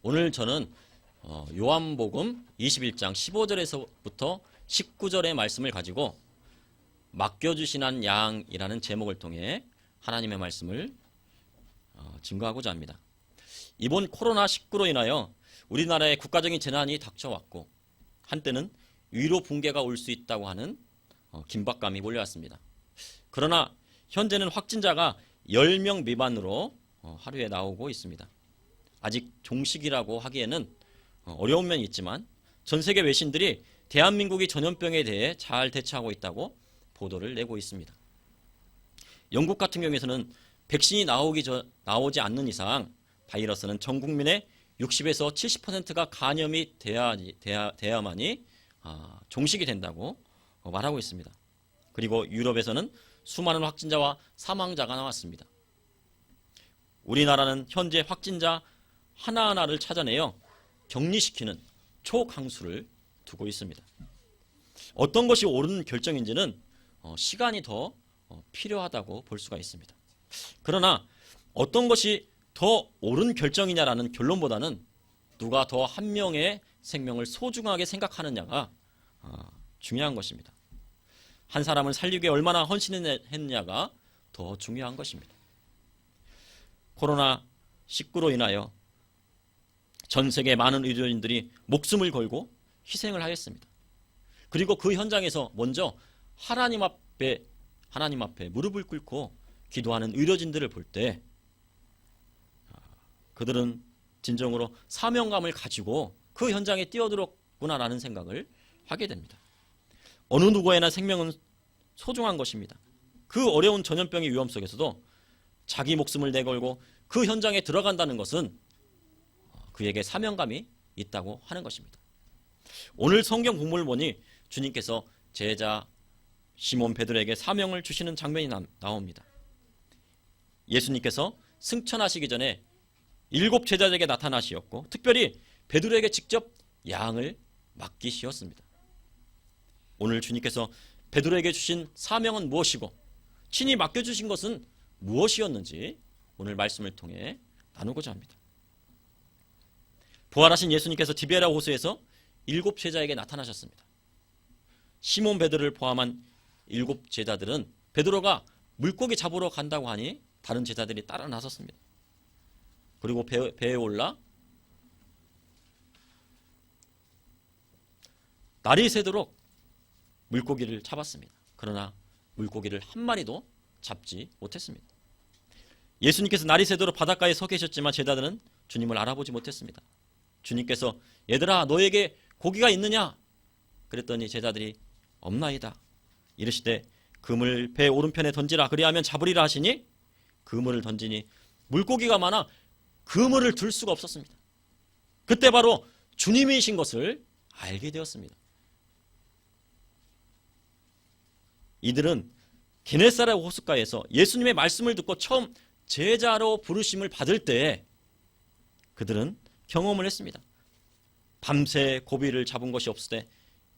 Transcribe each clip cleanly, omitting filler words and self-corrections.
오늘 저는 요한복음 21장 15절에서부터 19절의 말씀을 가지고 맡겨주신 양이라는 제목을 통해 하나님의 말씀을 증거하고자 합니다. 이번 코로나19로 인하여 우리나라에 국가적인 재난이 닥쳐왔고 한때는 위로 붕괴가 올 수 있다고 하는 긴박감이 몰려왔습니다. 그러나 현재는 확진자가 10명 미만으로 하루에 나오고 있습니다. 아직 종식이라고 하기에는 어려운 면이 있지만 전 세계 외신들이 대한민국이 전염병에 대해 잘 대처하고 있다고 보도를 내고 있습니다. 영국 같은 경우에서는 백신이 나오지 않는 이상 바이러스는 전 국민의 60에서 70%가 감염이 돼야만이 종식이 된다고 말하고 있습니다. 그리고 유럽에서는 수많은 확진자와 사망자가 나왔습니다. 우리나라는 현재 확진자 하나하나를 찾아내어 격리시키는 초강수를 두고 있습니다. 어떤 것이 옳은 결정인지는 시간이 더 필요하다고 볼 수가 있습니다. 그러나 어떤 것이 더 옳은 결정이냐라는 결론보다는 누가 더 한 명의 생명을 소중하게 생각하느냐가 중요한 것입니다. 한 사람을 살리기 위해 얼마나 헌신했느냐가 더 중요한 것입니다. 코로나19로 인하여 전 세계 많은 의료인들이 목숨을 걸고 희생을 하였습니다. 그리고 그 현장에서 먼저 하나님 앞에 무릎을 꿇고 기도하는 의료진들을 볼 때 그들은 진정으로 사명감을 가지고 그 현장에 뛰어들었구나라는 생각을 하게 됩니다. 어느 누구에나 생명은 소중한 것입니다. 그 어려운 전염병의 위험 속에서도 자기 목숨을 내걸고 그 현장에 들어간다는 것은 그에게 사명감이 있다고 하는 것입니다. 오늘 성경 본문을 보니 주님께서 제자 시몬 베드로에게 사명을 주시는 장면이 나옵니다. 예수님께서 승천하시기 전에 7 제자에게 나타나시었고 특별히 베드로에게 직접 양을 맡기시었습니다. 오늘 주님께서 베드로에게 주신 사명은 무엇이고 친히 맡겨주신 것은 무엇이었는지 오늘 말씀을 통해 나누고자 합니다. 부활하신 예수님께서 디베랴 호수에서 7 제자에게 나타나셨습니다. 시몬 베드로를 포함한 7 제자들은 베드로가 물고기 잡으러 간다고 하니 다른 제자들이 따라 나섰습니다. 그리고 배에 올라 날이 새도록 물고기를 잡았습니다. 그러나 물고기를 한 마리도 잡지 못했습니다. 예수님께서 날이 새도록 바닷가에 서 계셨지만 제자들은 주님을 알아보지 못했습니다. 주님께서 얘들아 너에게 고기가 있느냐? 그랬더니 제자들이 없나이다. 이르시되 그물 배 오른편에 던지라 그리하면 잡으리라 하시니 그물을 던지니 물고기가 많아 그물을 들 수가 없었습니다. 그때 바로 주님이신 것을 알게 되었습니다. 이들은 게네사렛 호숫가에서 예수님의 말씀을 듣고 처음 제자로 부르심을 받을 때 그들은 경험을 했습니다. 밤새 고비를 잡은 것이 없으되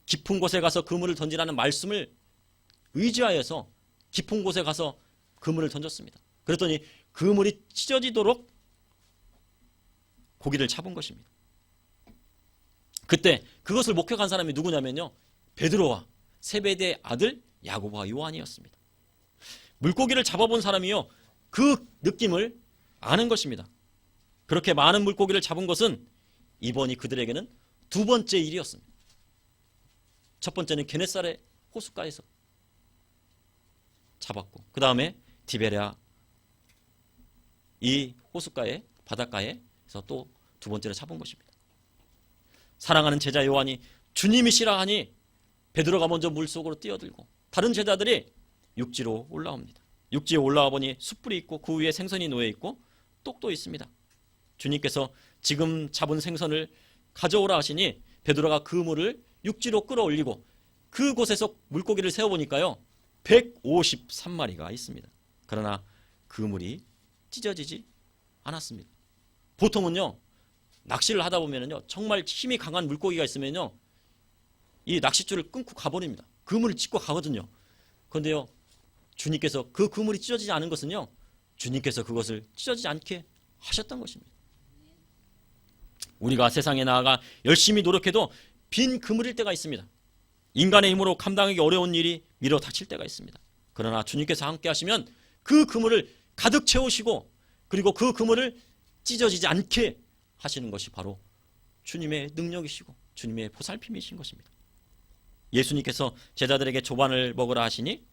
깊은 곳에 가서 그물을 던지라는 말씀을 의지하여서 깊은 곳에 가서 그물을 던졌습니다. 그랬더니 그물이 찢어지도록 고기를 잡은 것입니다. 그때 그것을 목격한 사람이 누구냐면요, 베드로와 세베대의 아들 야고보와 요한이었습니다. 물고기를 잡아본 사람이요 그 느낌을 아는 것입니다. 그렇게 많은 물고기를 잡은 것은 이번이 그들에게는 2번째 일이었습니다. 첫 번째는 게네사렛 호숫가에서 잡았고 그 다음에 디베랴 이 호숫가에 바닷가에서 또 2번째로 잡은 것입니다. 사랑하는 제자 요한이 주님이시라 하니 베드로가 먼저 물속으로 뛰어들고 다른 제자들이 육지로 올라옵니다. 육지에 올라와 보니 숯불이 있고 그 위에 생선이 놓여 있고 똑도 있습니다. 주님께서 지금 잡은 생선을 가져오라 하시니 베드로가 그물을 육지로 끌어올리고 그곳에서 물고기를 세어보니까요 153마리가 있습니다. 그러나 그물이 찢어지지 않았습니다. 보통은요 낚시를 하다 보면요 정말 힘이 강한 물고기가 있으면요 이 낚싯줄을 끊고 가버립니다. 그물을 찢고 가거든요. 그런데요 주님께서 그 그물이 찢어지지 않은 것은요 주님께서 그것을 찢어지지 않게 하셨던 것입니다. 우리가 세상에 나아가 열심히 노력해도 빈 그물일 때가 있습니다. 인간의 힘으로 감당하기 어려운 일이 밀어 닥칠 때가 있습니다. 그러나 주님께서 함께 하시면 그 그물을 가득 채우시고 그리고 그 그물을 찢어지지 않게 하시는 것이 바로 주님의 능력이시고 주님의 보살핌이신 것입니다. 예수님께서 제자들에게 조반을 먹으라 하시니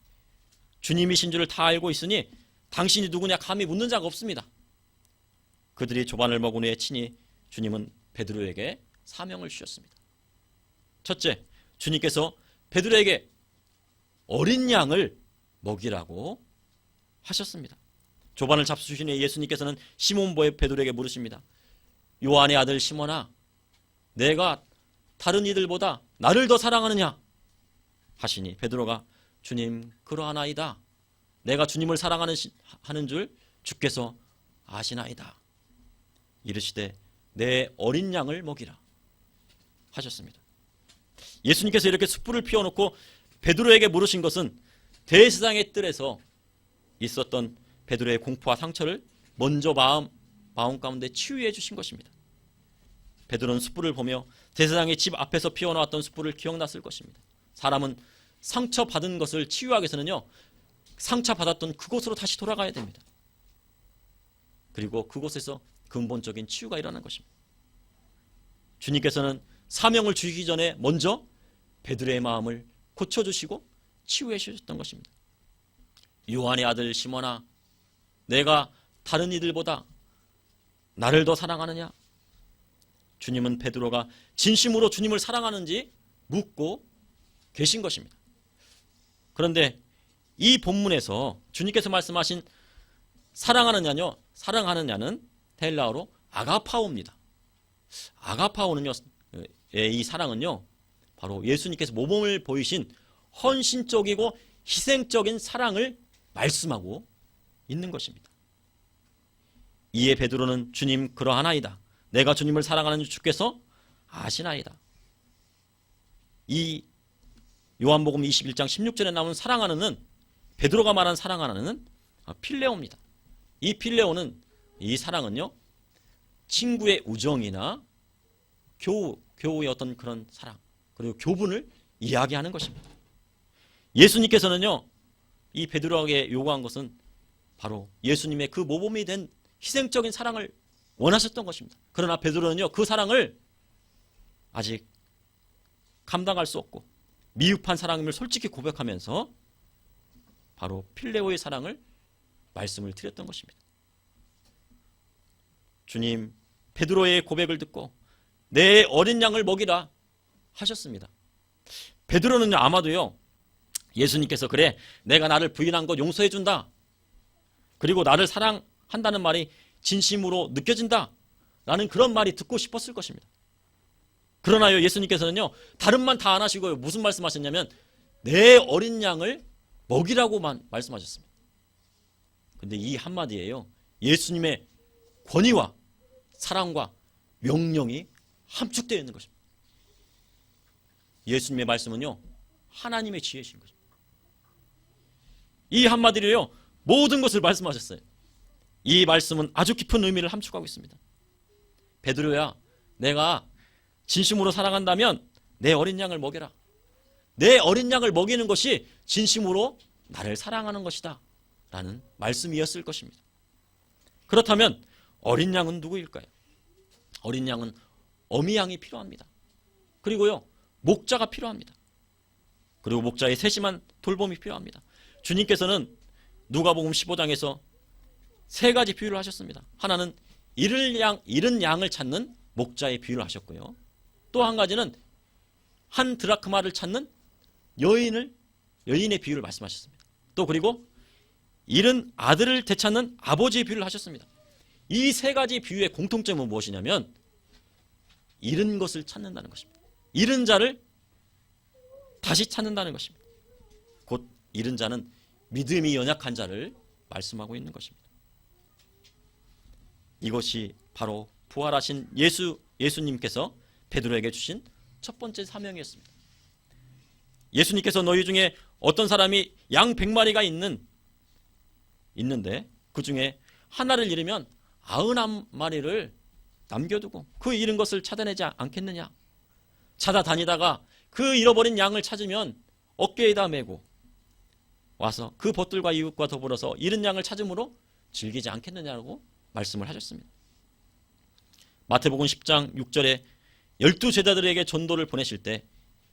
주님이신 줄을 다 알고 있으니 당신이 누구냐 감히 묻는 자가 없습니다. 그들이 조반을 먹은 후에 친히 주님은 베드로에게 사명을 주셨습니다. 첫째, 주님께서 베드로에게 어린 양을 먹이라고 하셨습니다. 조반을 잡수신 후에 예수님께서는 시몬 베드로에게 물으십니다. 요한의 아들 시몬아, 내가 다른 이들보다 나를 더 사랑하느냐? 하시니 베드로가 주님 그러하나이다. 내가 주님을 사랑하는 줄 주께서 아시나이다. 이르시되 내 어린 양을 먹이라 하셨습니다. 예수님께서 이렇게 숯불을 피워놓고 베드로에게 물으신 것은 대세상의 뜰에서 있었던 베드로의 공포와 상처를 먼저 마음 가운데 치유해 주신 것입니다. 베드로는 숯불을 보며 대세상의 집 앞에서 피워놓았던 숯불을 기억났을 것입니다. 사람은 상처받은 것을 치유하기 위해서는요, 상처받았던 그곳으로 다시 돌아가야 됩니다. 그리고 그곳에서 근본적인 치유가 일어나는 것입니다. 주님께서는 사명을 주시기 전에 먼저 베드로의 마음을 고쳐주시고 치유해 주셨던 것입니다. 요한의 아들 시몬아, 내가 다른 이들보다 나를 더 사랑하느냐? 주님은 베드로가 진심으로 주님을 사랑하는지 묻고 계신 것입니다. 그런데 이 본문에서 주님께서 말씀하신 사랑하느냐는 헬라어로 아가파오입니다. 아가파오는요, 이 사랑은요, 바로 예수님께서 모범을 보이신 헌신적이고 희생적인 사랑을 말씀하고 있는 것입니다. 이에 베드로는 주님 그러하나이다. 내가 주님을 사랑하는 줄 주께서 아시나이다. 이 요한복음 21장 16절에 나오는 사랑하는은, 베드로가 말한 사랑하는은 필레오입니다. 이 필레오는, 이 사랑은요, 친구의 우정이나 교우의 어떤 그런 사랑, 그리고 교분을 이야기하는 것입니다. 예수님께서는요, 이 베드로에게 요구한 것은 바로 예수님의 그 모범이 된 희생적인 사랑을 원하셨던 것입니다. 그러나 베드로는요, 그 사랑을 아직 감당할 수 없고 미흡한 사랑임을 솔직히 고백하면서 바로 필레오의 사랑을 말씀을 드렸던 것입니다. 주님, 베드로의 고백을 듣고 내 어린 양을 먹이라 하셨습니다. 베드로는 아마도요, 예수님께서 그래, 내가 나를 부인한 것 용서해 준다, 그리고 나를 사랑한다는 말이 진심으로 느껴진다 라는 그런 말이 듣고 싶었을 것입니다. 그러나요, 예수님께서는요, 다른 말 다 안 하시고요, 무슨 말씀하셨냐면 내 어린 양을 먹이라고만 말씀하셨습니다. 근데 이 한마디에요, 예수님의 권위와 사랑과 명령이 함축되어 있는 것입니다. 예수님의 말씀은요, 하나님의 지혜이신 것입니다. 이 한마디로요, 모든 것을 말씀하셨어요. 이 말씀은 아주 깊은 의미를 함축하고 있습니다. 베드로야, 내가 진심으로 사랑한다면 내 어린 양을 먹여라. 내 어린 양을 먹이는 것이 진심으로 나를 사랑하는 것이다 라는 말씀이었을 것입니다. 그렇다면 어린 양은 누구일까요? 어린 양은 어미 양이 필요합니다. 그리고요, 목자가 필요합니다. 그리고 목자의 세심한 돌봄이 필요합니다. 주님께서는 누가복음 15장에서 세 가지 비유를 하셨습니다. 하나는 잃은 양을 찾는 목자의 비유를 하셨고요, 또 한 가지는 한 드라크마를 찾는 여인의 비유를 말씀하셨습니다. 또 그리고 잃은 아들을 되찾는 아버지의 비유를 하셨습니다. 이 세 가지 비유의 공통점은 무엇이냐면 잃은 것을 찾는다는 것입니다. 잃은 자를 다시 찾는다는 것입니다. 곧 잃은 자는 믿음이 연약한 자를 말씀하고 있는 것입니다. 이것이 바로 부활하신 예수님께서 베드로에게 주신 첫 번째 사명이었습니다. 예수님께서 너희 중에 어떤 사람이 양 100마리가 있는데 그 중에 하나를 잃으면 99마리를 남겨두고 그 잃은 것을 찾아내지 않겠느냐. 찾아다니다가 그 잃어버린 양을 찾으면 어깨에다 메고 와서 그 벗들과 이웃과 더불어서 잃은 양을 찾음으로 즐기지 않겠느냐고 말씀을 하셨습니다. 마태복음 10장 6절에 12제자들에게 전도를 보내실 때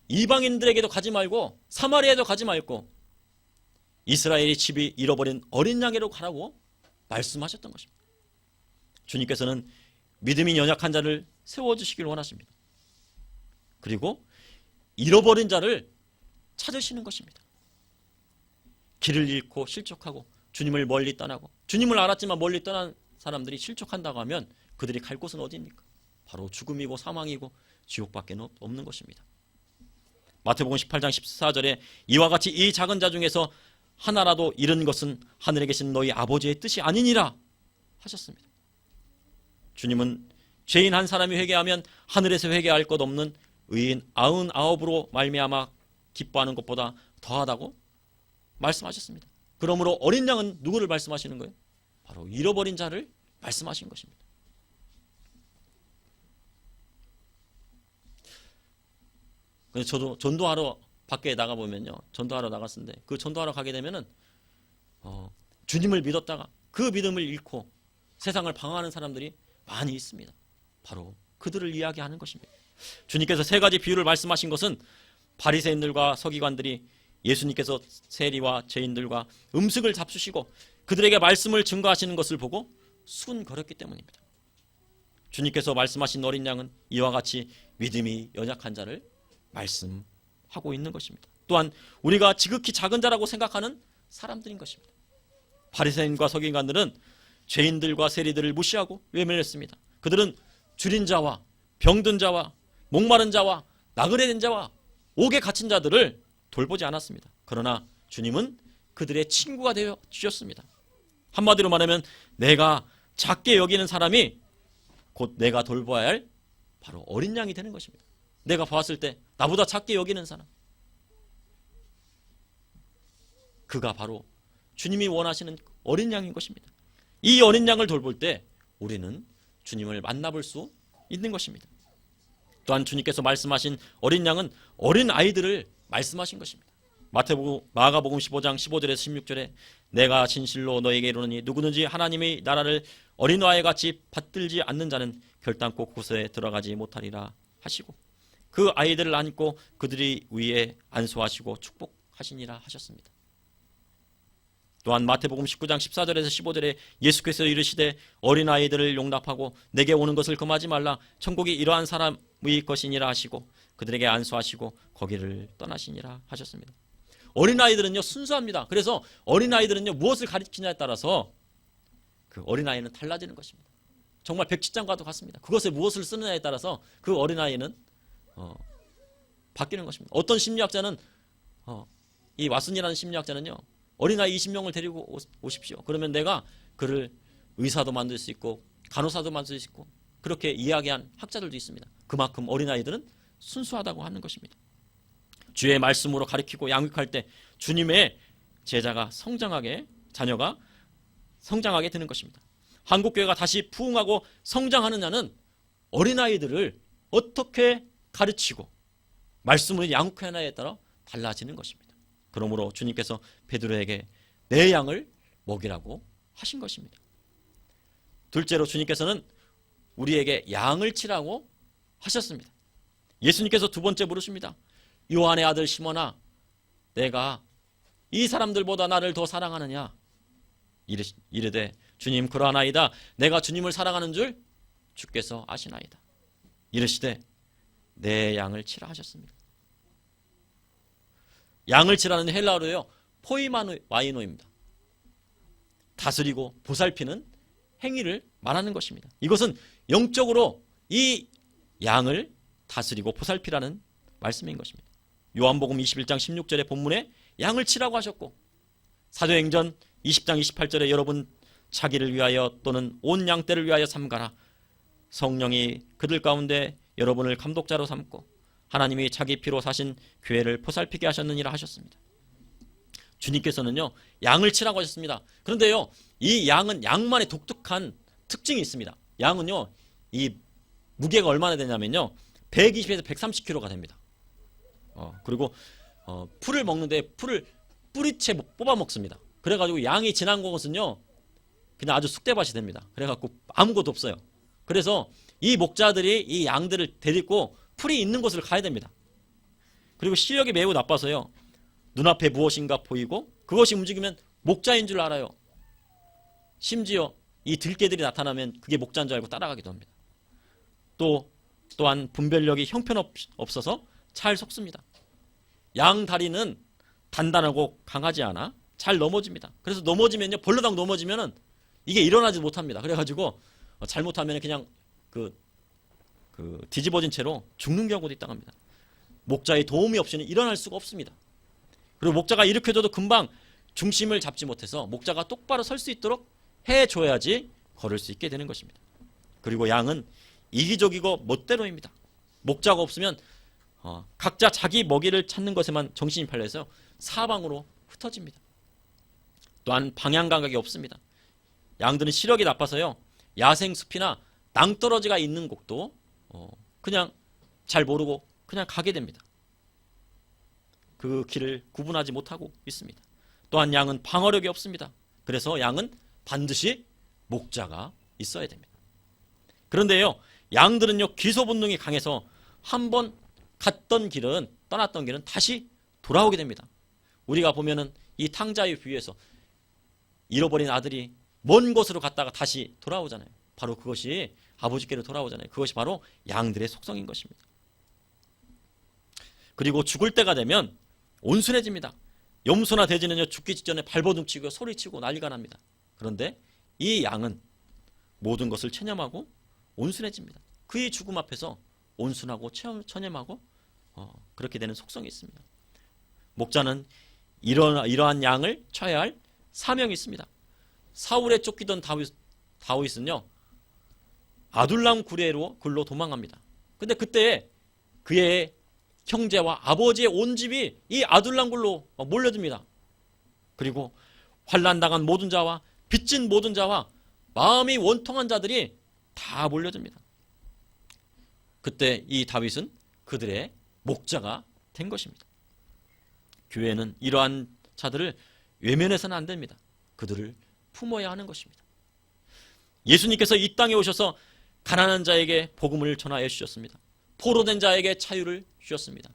이방인들에게도 가지 말고 사마리아에도 가지 말고 이스라엘의 집이 잃어버린 어린 양에로 가라고 말씀하셨던 것입니다. 주님께서는 믿음이 연약한 자를 세워주시길 원하십니다. 그리고 잃어버린 자를 찾으시는 것입니다. 길을 잃고 실족하고 주님을 멀리 떠나고 주님을 알았지만 멀리 떠난 사람들이 실족한다고 하면 그들이 갈 곳은 어디입니까? 바로 죽음이고 사망이고 지옥밖에 없는 것입니다. 마태복음 18장 14절에 이와 같이 이 작은 자 중에서 하나라도 잃은 것은 하늘에 계신 너희 아버지의 뜻이 아니니라 하셨습니다. 주님은 죄인 한 사람이 회개하면 하늘에서 회개할 것 없는 의인 99으로 말미암아 기뻐하는 것보다 더하다고 말씀하셨습니다. 그러므로 어린 양은 누구를 말씀하시는 거예요? 바로 잃어버린 자를 말씀하신 것입니다. 근데 저도 전도하러 밖에 나가보면요, 전도하러 나갔는데 그 전도하러 가게 되면은 주님을 믿었다가 그 믿음을 잃고 세상을 방황하는 사람들이 많이 있습니다. 바로 그들을 이야기하는 것입니다. 주님께서 세 가지 비유를 말씀하신 것은 바리새인들과 서기관들이 예수님께서 세리와 죄인들과 음식을 잡수시고 그들에게 말씀을 증거하시는 것을 보고 순거렸기 때문입니다. 주님께서 말씀하신 어린 양은 이와 같이 믿음이 연약한 자를 말씀하고 있는 것입니다. 또한 우리가 지극히 작은 자라고 생각하는 사람들인 것입니다. 바리새인과 서기관들은 죄인들과 세리들을 무시하고 외면했습니다. 그들은 줄인 자와 병든 자와 목마른 자와 나그네된 자와 옥에 갇힌 자들을 돌보지 않았습니다. 그러나 주님은 그들의 친구가 되어 주셨습니다. 한마디로 말하면 내가 작게 여기는 사람이 곧 내가 돌봐야 할 바로 어린 양이 되는 것입니다. 내가 봤을 때 나보다 작게 여기는 사람, 그가 바로 주님이 원하시는 어린 양인 것입니다. 이 어린 양을 돌볼 때 우리는 주님을 만나볼 수 있는 것입니다. 또한 주님께서 말씀하신 어린 양은 어린 아이들을 말씀하신 것입니다. 마가복음 15장 15절에서 16절에 내가 진실로 너에게 이르노니 누구든지 하나님의 나라를 어린아이 같이 받들지 않는 자는 결단코 그곳에 들어가지 못하리라 하시고 그 아이들을 안고 그들이 위에 안수하시고 축복하시니라 하셨습니다. 또한 마태복음 19장 14절에서 15절에 예수께서 이르시되 어린아이들을 용납하고 내게 오는 것을 금하지 말라 천국이 이러한 사람의 것이니라 하시고 그들에게 안수하시고 거기를 떠나시니라 하셨습니다. 어린아이들은요 순수합니다. 그래서 어린아이들은요 무엇을 가리키냐에 따라서 그 어린아이는 달라지는 것입니다. 정말 백지장과도 같습니다. 그것에 무엇을 쓰느냐에 따라서 그 어린아이는 바뀌는 것입니다. 어떤 심리학자는 이 왓슨이라는 심리학자는요 어린아이 20명을 데리고 오십시오. 그러면 내가 그를 의사도 만들 수 있고 간호사도 만들 수 있고 그렇게 이야기한 학자들도 있습니다. 그만큼 어린아이들은 순수하다고 하는 것입니다. 주의 말씀으로 가르치고 양육할 때 주님의 제자가 자녀가 성장하게 되는 것입니다. 한국교회가 다시 부흥하고 성장하느냐는 어린아이들을 어떻게 가르치고 말씀을 양육하느냐에 따라 달라지는 것입니다. 그러므로 주님께서 베드로에게 내 양을 먹이라고 하신 것입니다. 둘째로 주님께서는 우리에게 양을 치라고 하셨습니다. 예수님께서 두 번째 물으십니다. 요한의 아들 시몬아, 내가 이 사람들보다 나를 더 사랑하느냐? 이르되 주님 그러하나이다. 내가 주님을 사랑하는 줄 주께서 아시나이다. 이르시되 내 양을 치라 하셨습니다. 양을 치라는 헬라어로요 포이마노입니다. 다스리고 보살피는 행위를 말하는 것입니다. 이것은 영적으로 이 양을 다스리고 보살피라는 말씀인 것입니다. 요한복음 21장 16절의 본문에 양을 치라고 하셨고 사도행전 20장 28절에 여러분 자기를 위하여 또는 온 양떼를 위하여 삼가라. 성령이 그들 가운데 여러분을 감독자로 삼고 하나님이 자기 피로 사신 교회를 보살피게 하셨느니라 하셨습니다. 주님께서는요 양을 치라고 하셨습니다. 그런데요 이 양은 양만의 독특한 특징이 있습니다. 양은요 이 무게가 얼마나 되냐면요. 120에서 130kg가 됩니다. 그리고 풀을 먹는데 풀을 뿌리채 뽑아 먹습니다. 그래가지고 양이 지난 것은요 그냥 아주 쑥대밭이 됩니다. 그래갖고 아무것도 없어요. 그래서 이 목자들이 이 양들을 데리고 풀이 있는 곳을 가야 됩니다. 그리고 시력이 매우 나빠서요 눈앞에 무엇인가 보이고 그것이 움직이면 목자인 줄 알아요. 심지어 이 들개들이 나타나면 그게 목자인 줄 알고 따라가기도 합니다. 또한 분별력이 형편없어서 잘 속습니다. 양 다리는 단단하고 강하지 않아 잘 넘어집니다. 그래서 넘어지면요 벌러덩 넘어지면은 이게 일어나지 못합니다. 그래가지고 잘못하면 그냥 그 뒤집어진 채로 죽는 경우도 있다고 합니다. 목자의 도움이 없이는 일어날 수가 없습니다. 그리고 목자가 일으켜줘도 금방 중심을 잡지 못해서 목자가 똑바로 설 수 있도록 해줘야지 걸을 수 있게 되는 것입니다. 그리고 양은 이기적이고 멋대로입니다. 목자가 없으면 각자 자기 먹이를 찾는 것에만 정신이 팔려서 사방으로 흩어집니다. 또한 방향 감각이 없습니다. 양들은 시력이 나빠서요 야생 숲이나 낭떠러지가 있는 곳도 그냥 잘 모르고 그냥 가게 됩니다. 그 길을 구분하지 못하고 있습니다. 또한 양은 방어력이 없습니다. 그래서 양은 반드시 목자가 있어야 됩니다. 그런데요 양들은요 기소 본능이 강해서 한번 떠났던 길은 다시 돌아오게 됩니다. 우리가 보면은 이 탕자의 비유에서 잃어버린 아들이 먼 곳으로 갔다가 다시 돌아오잖아요. 바로 그것이 아버지께로 돌아오잖아요. 그것이 바로 양들의 속성인 것입니다. 그리고 죽을 때가 되면 온순해집니다. 염소나 돼지는요 죽기 직전에 발버둥치고 소리치고 난리가 납니다. 그런데 이 양은 모든 것을 체념하고 온순해집니다. 그의 죽음 앞에서 온순하고 체념하고 그렇게 되는 속성이 있습니다. 목자는 이러한 양을 쳐야 할 사명이 있습니다. 사울에 쫓기던 다윗은요 아둘람 굴로 도망갑니다. 근데 그때 그의 형제와 아버지의 온 집이 이 아둘람 굴로 몰려듭니다. 그리고 환난당한 모든 자와 빚진 모든 자와 마음이 원통한 자들이 다 몰려듭니다. 그때 이 다윗은 그들의 목자가 된 것입니다. 교회는 이러한 자들을 외면해서는 안 됩니다. 그들을 품어야 하는 것입니다. 예수님께서 이 땅에 오셔서 가난한 자에게 복음을 전하여 주셨습니다. 포로된 자에게 자유를 주셨습니다.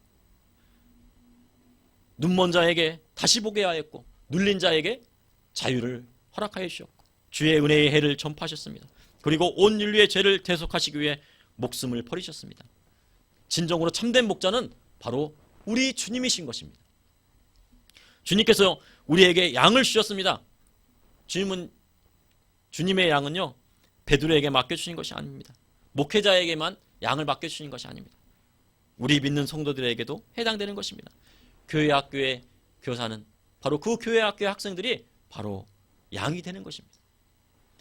눈먼 자에게 다시 보게 하였고 눌린 자에게 자유를 허락하여 주셨고 주의 은혜의 해를 전파하셨습니다. 그리고 온 인류의 죄를 대속하시기 위해 목숨을 버리셨습니다. 진정으로 참된 목자는 바로 우리 주님이신 것입니다. 주님께서 우리에게 양을 주셨습니다. 주님의 양은요 베드로에게 맡겨주신 것이 아닙니다. 목회자에게만 양을 맡겨주신 것이 아닙니다. 우리 믿는 성도들에게도 해당되는 것입니다. 교회 학교의 교사는 바로 그 교회 학교의 학생들이 바로 양이 되는 것입니다.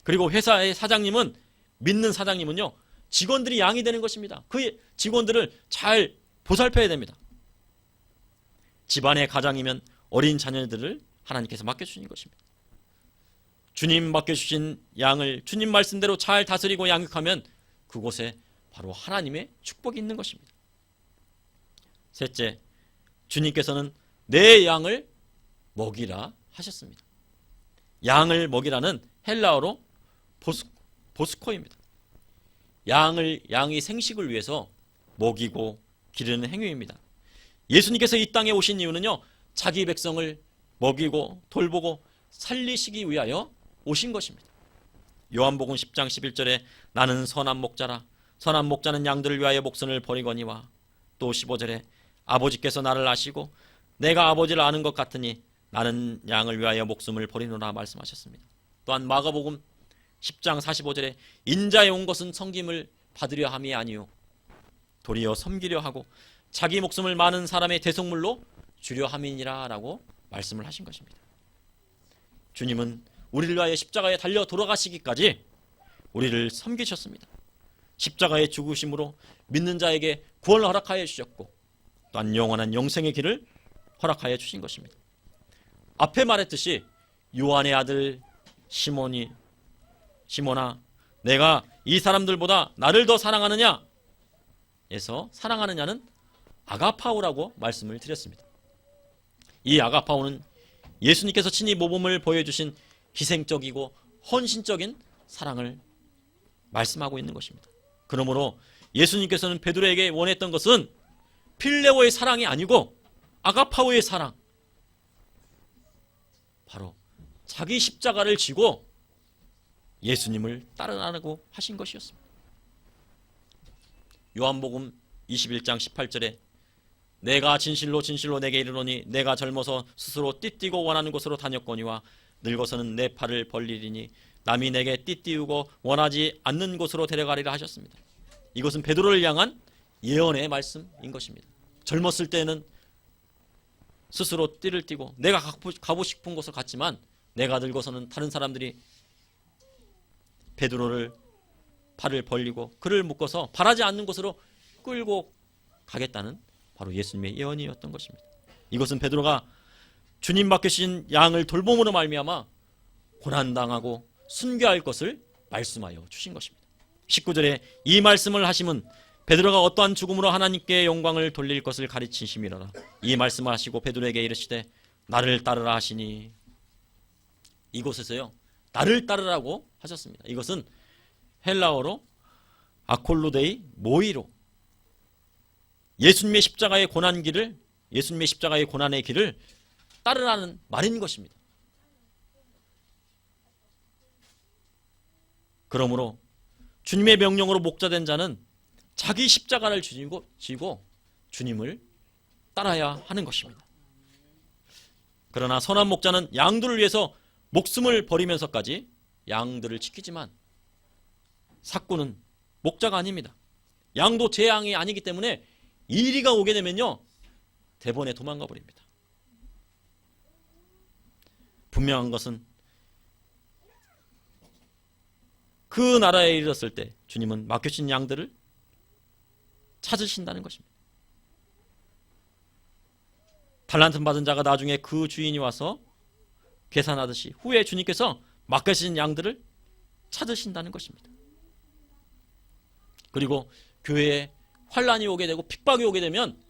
그리고 회사의 사장님은 믿는 사장님은요 직원들이 양이 되는 것입니다. 그 직원들을 잘 보살펴야 됩니다. 집안의 가장이면 어린 자녀들을 하나님께서 맡겨주신 것입니다. 주님 맡겨주신 양을 주님 말씀대로 잘 다스리고 양육하면 그곳에 바로 하나님의 축복이 있는 것입니다. 셋째, 주님께서는 내 양을 먹이라 하셨습니다. 양을 먹이라는 헬라어로 보스코입니다. 양이 생식을 위해서 먹이고 기르는 행위입니다. 예수님께서 이 땅에 오신 이유는요 자기 백성을 먹이고 돌보고 살리시기 위하여 오신 것입니다. 요한복음 10장 11절에 나는 선한 목자라 선한 목자는 양들을 위하여 목숨을 버리거니와 또 15절에 아버지께서 나를 아시고 내가 아버지를 아는 것 같으니 나는 양을 위하여 목숨을 버리노라 말씀하셨습니다. 또한 마가복음 10장 45절에 인자에 온 것은 섬김을 받으려 함이 아니요 도리어 섬기려 하고 자기 목숨을 많은 사람의 대속물로 주려 함이니라 라고 말씀을 하신 것입니다. 주님은 우리를 위하여 십자가에 달려 돌아가시기까지 우리를 섬기셨습니다. 십자가의 죽으심으로 믿는 자에게 구원을 허락하여 주셨고 또한 영원한 영생의 길을 허락하여 주신 것입니다. 앞에 말했듯이 요한의 아들 시몬아 내가 이 사람들보다 나를 더 사랑하느냐? 에서 사랑하느냐는 아가파오라고 말씀을 드렸습니다. 이 아가파오는 예수님께서 친히 모범을 보여주신 희생적이고 헌신적인 사랑을 말씀하고 있는 것입니다. 그러므로 예수님께서는 베드로에게 원했던 것은 필레오의 사랑이 아니고 아가파오의 사랑, 바로 자기 십자가를 지고 예수님을 따르라고 하신 것이었습니다. 요한복음 21장 18절에 내가 진실로 진실로 내게 이르노니 내가 젊어서 스스로 띠띠고 원하는 곳으로 다녔거니와 늙어서는 내 팔을 벌리리니 남이 내게 띠띠우고 원하지 않는 곳으로 데려가리라 하셨습니다. 이것은 베드로를 향한 예언의 말씀인 것입니다. 젊었을 때는 스스로 띠를 띠고 내가 가고 싶은 곳을 갔지만 내가 늙어서는 다른 사람들이 베드로를 팔을 벌리고 그를 묶어서 바라지 않는 곳으로 끌고 가겠다는 바로 예수님의 예언이었던 것입니다. 이것은 베드로가 주님 맡기신 양을 돌봄으로 말미암아 고난당하고 순교할 것을 말씀하여 주신 것입니다. 19절에 이 말씀을 하심은 베드로가 어떠한 죽음으로 하나님께 영광을 돌릴 것을 가르치심이로라. 이 말씀을 하시고 베드로에게 이르시되 나를 따르라 하시니, 이곳에서요 나를 따르라고 하셨습니다. 이것은 헬라어로 아콜로데이 모이로, 예수님의 십자가의 고난 길을, 예수님의 십자가의 고난의 길을 따르라는 말인 것입니다. 그러므로 주님의 명령으로 목자된 자는 자기 십자가를 지고 주님을 따라야 하는 것입니다. 그러나 선한 목자는 양들을 위해서 목숨을 버리면서까지 양들을 지키지만 삭구는 목자가 아닙니다. 양도 제 양이 아니기 때문에 이리가 오게 되면요 대번에 도망가 버립니다. 분명한 것은 그 나라에 이르렀을 때 주님은 맡겨진 양들을 찾으신다는 것입니다. 달란트 받은 자가 나중에 그 주인이 와서 계산하듯이 후에 주님께서 맡겨진 양들을 찾으신다는 것입니다. 그리고 교회에 환란이 오게 되고 핍박이 오게 되면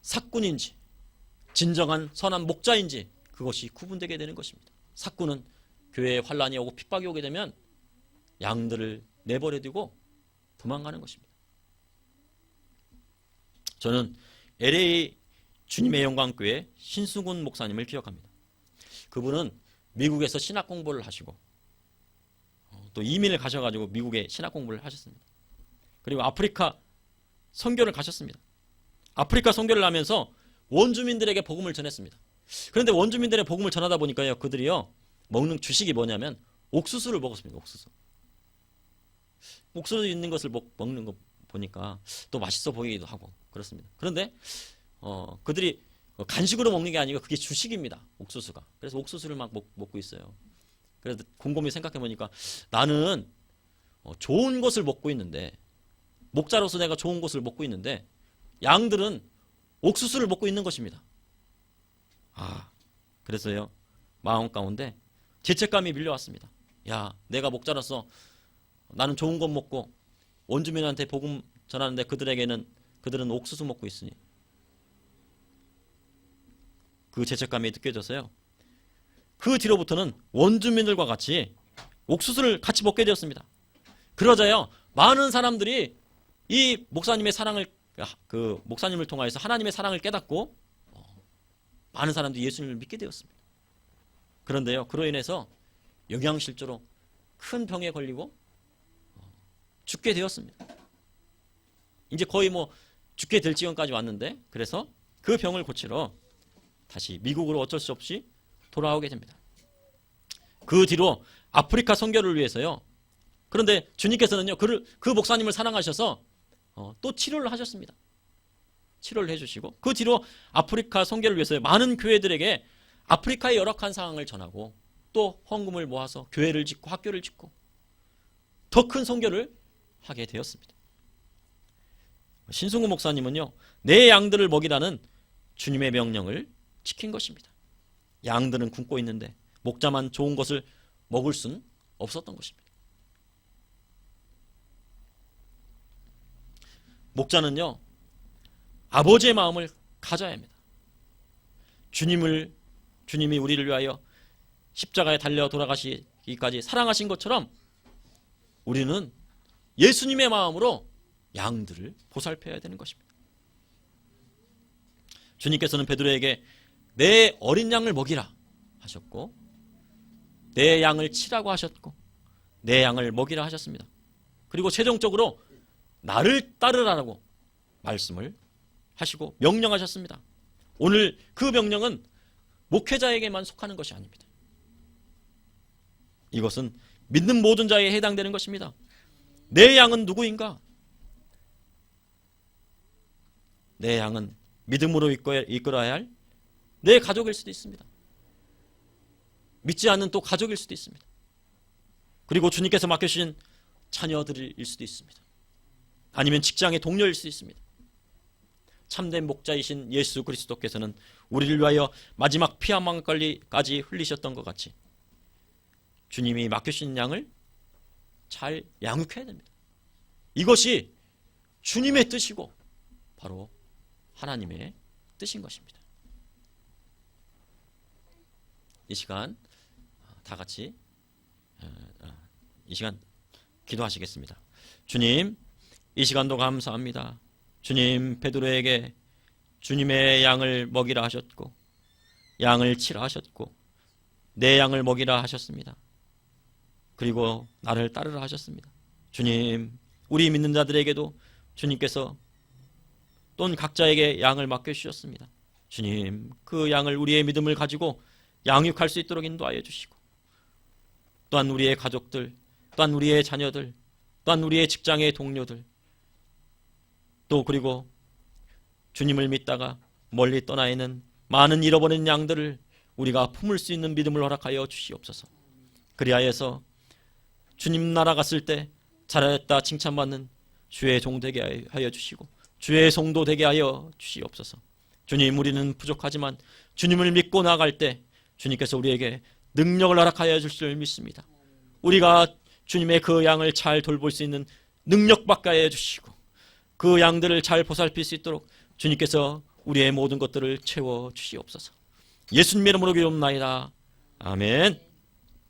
삭군인지 진정한 선한 목자인지 그것이 구분되게 되는 것입니다. 삭군은 교회에 환란이 오고 핍박이 오게 되면 양들을 내버려두고 도망가는 것입니다. 저는 LA 주님의 영광교회 신수군 목사님을 기억합니다. 그분은 미국에서 신학 공부를 하시고 또 이민을 가셔가지고 미국에 신학 공부를 하셨습니다. 그리고 아프리카 선교를 가셨습니다. 아프리카 선교를 하면서 원주민들에게 복음을 전했습니다. 그런데 원주민들의 복음을 전하다 보니까요, 그들이요 먹는 주식이 뭐냐면 옥수수를 먹었습니다. 옥수수 있는 것을 먹는 거 보니까 또 맛있어 보이기도 하고 그렇습니다. 그런데 그들이 간식으로 먹는 게 아니고 그게 주식입니다. 옥수수가. 그래서 옥수수를 막 먹고 있어요. 그래서 곰곰이 생각해 보니까 나는 좋은 것을 먹고 있는데, 목자로서 내가 좋은 것을 먹고 있는데 양들은 옥수수를 먹고 있는 것입니다. 그래서요 마음 가운데 죄책감이 밀려왔습니다. 야, 내가 목자로서 나는 좋은 것 먹고 원주민한테 복음 전하는데 그들은 옥수수 먹고 있으니 그 죄책감이 느껴져서요 그 뒤로부터는 원주민들과 같이 옥수수를 같이 먹게 되었습니다. 그러자요 많은 사람들이 이 목사님의 사랑을, 그 목사님을 통하여서 하나님의 사랑을 깨닫고 많은 사람들이 예수님을 믿게 되었습니다. 그런데요 그로 인해서 영양실조로 큰 병에 걸리고 죽게 되었습니다. 이제 거의 죽게 될 지경까지 왔는데, 그래서 그 병을 고치러 다시 미국으로 어쩔 수 없이 돌아오게 됩니다. 그 뒤로 아프리카 선교를 위해서요, 그런데 주님께서는요 그 목사님을 사랑하셔서 또 치료를 하셨습니다. 치료를 해주시고 그 뒤로 아프리카 선교를 위해서 많은 교회들에게 아프리카의 열악한 상황을 전하고 또 헌금을 모아서 교회를 짓고 학교를 짓고 더 큰 선교를 하게 되었습니다. 신승우 목사님은요 내 양들을 먹이라는 주님의 명령을 지킨 것입니다. 양들은 굶고 있는데 목자만 좋은 것을 먹을 수는 없었던 것입니다. 목자는요, 아버지의 마음을 가져야 합니다. 주님이 우리를 위하여 십자가에 달려 돌아가시기까지 사랑하신 것처럼 우리는 예수님의 마음으로 양들을 보살펴야 되는 것입니다. 주님께서는 베드로에게 내 어린 양을 먹이라 하셨고, 내 양을 치라고 하셨고, 내 양을 먹이라 하셨습니다. 그리고 최종적으로 나를 따르라고 말씀을 하시고 명령하셨습니다. 오늘 그 명령은 목회자에게만 속하는 것이 아닙니다. 이것은 믿는 모든 자에 해당되는 것입니다. 내 양은 누구인가? 내 양은 믿음으로 이끌어야 할 내 가족일 수도 있습니다. 믿지 않는 또 가족일 수도 있습니다. 그리고 주님께서 맡겨주신 자녀들일 수도 있습니다. 아니면 직장의 동료일 수도 있습니다. 참된 목자이신 예수 그리스도께서는 우리를 위하여 마지막 피 한 방울까지 흘리셨던 것 같이 주님이 맡겨주신 양을 잘 양육해야 됩니다. 이것이 주님의 뜻이고 바로 하나님의 뜻인 것입니다. 이 시간 다 같이 이 시간 기도하시겠습니다. 주님, 이 시간도 감사합니다. 주님, 베드로에게 주님의 양을 먹이라 하셨고 양을 치라 하셨고 내 양을 먹이라 하셨습니다. 그리고 나를 따르라 하셨습니다. 주님, 우리 믿는 자들에게도 주님께서 또는 각자에게 양을 맡겨주셨습니다. 주님, 그 양을 우리의 믿음을 가지고 양육할 수 있도록 인도하여 주시고, 또한 우리의 가족들, 또한 우리의 자녀들, 또한 우리의 직장의 동료들, 또 그리고 주님을 믿다가 멀리 떠나 있는 많은 잃어버린 양들을 우리가 품을 수 있는 믿음을 허락하여 주시옵소서. 그리하여서 주님 나라 갔을 때 잘하였다 칭찬받는 주의 종 되게 하여 주시고 주의 성도 되게 하여 주시옵소서. 주님, 우리는 부족하지만 주님을 믿고 나아갈 때 주님께서 우리에게 능력을 허락하여 줄 줄 믿습니다. 우리가 주님의 그 양을 잘 돌볼 수 있는 능력 받게 하여 주시고 그 양들을 잘 보살필 수 있도록 주님께서 우리의 모든 것들을 채워 주시옵소서. 예수님의 이름으로 기도합나이다. 아멘.